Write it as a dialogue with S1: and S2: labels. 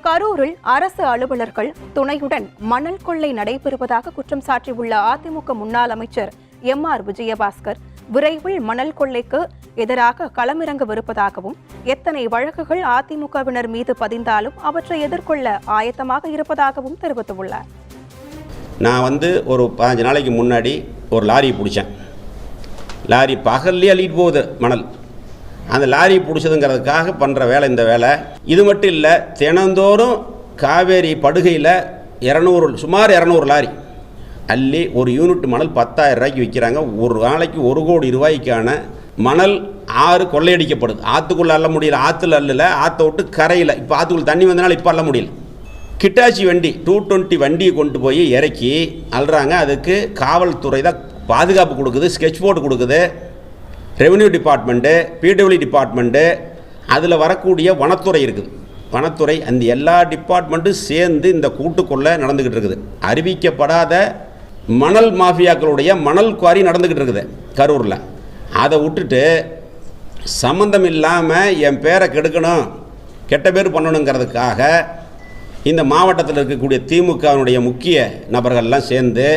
S1: கரூரில் அரசு அலுவலர்கள் துணையுடன் மணல் கொள்ளை நடைபெறுவதாக குற்றம் சாட்டியுள்ள அதிமுக முன்னாள் அமைச்சர் எம்.ஆர். விஜயபாஸ்கர் விரைவில் மணல் கொள்ளைக்கு எதிராக களமிறங்கவிருப்பதாகவும் எத்தனை வழக்குகள் அதிமுகவினர் மீது பதிந்தாலும் அவற்றை எதிர்கொள்ள ஆயத்தமாக இருப்பதாகவும் தெரிவித்துள்ளார்.
S2: நான் ஒரு 15 நாளைக்கு முன்னாடி ஒரு லாரி பிடிச்சேன். லாரி பகல்லே அள்ளிட்டு போகுது மணல். அந்த லாரி பிடிச்சதுங்கிறதுக்காக பண்ணுற வேலை இந்த வேலை. இது மட்டும் இல்லை, தினந்தோறும் காவேரி படுகையில் சுமார் 200 லாரி அள்ளி ஒரு யூனிட் மணல் 10,000 ரூபாய்க்கு விற்கிறாங்க. ஒரு நாளைக்கு 1 கோடி ரூபாய்க்கான மணல் ஆறு கொள்ளையடிக்கப்படுது. ஆற்றுக்குள்ளே அள்ள முடியல, ஆற்றுல அள்ளல, ஆற்றை விட்டு கரையில். இப்போ ஆற்றுக்குள்ள தண்ணி வந்தனால இப்போ அள்ள முடியல. கிட்டாச்சி வண்டி 220 வண்டியை கொண்டு போய் இறக்கி அள்ளுறாங்க. அதுக்கு காவல்துறை தான் பாதுகாப்பு கொடுக்குது, ஸ்கெட்ச் போர்டு கொடுக்குது, ரெவென்யூ டிபார்ட்மெண்ட்டு, பிடபிள்யூ டிபார்ட்மெண்ட்டு, அதில் வரக்கூடிய வனத்துறை இருக்குது. வனத்துறை அந்த எல்லா டிபார்ட்மெண்ட்டும் சேர்ந்து இந்த கூட்டுக்குள்ளே நடந்துக்கிட்டு இருக்குது. அறிவிக்கப்படாத மணல் மாஃபியாக்களுடைய மணல் குவாரி நடந்துக்கிட்டு இருக்குது கரூரில். அதை விட்டுட்டு சம்மந்தம் இல்லாமல் என் பேரை கெடுக்கணும், கெட்ட பேர் பண்ணணுங்கிறதுக்காக இந்த மாவட்டத்தில் இருக்கக்கூடிய திமுகவினுடைய முக்கிய நபர்கள்லாம் சேர்ந்து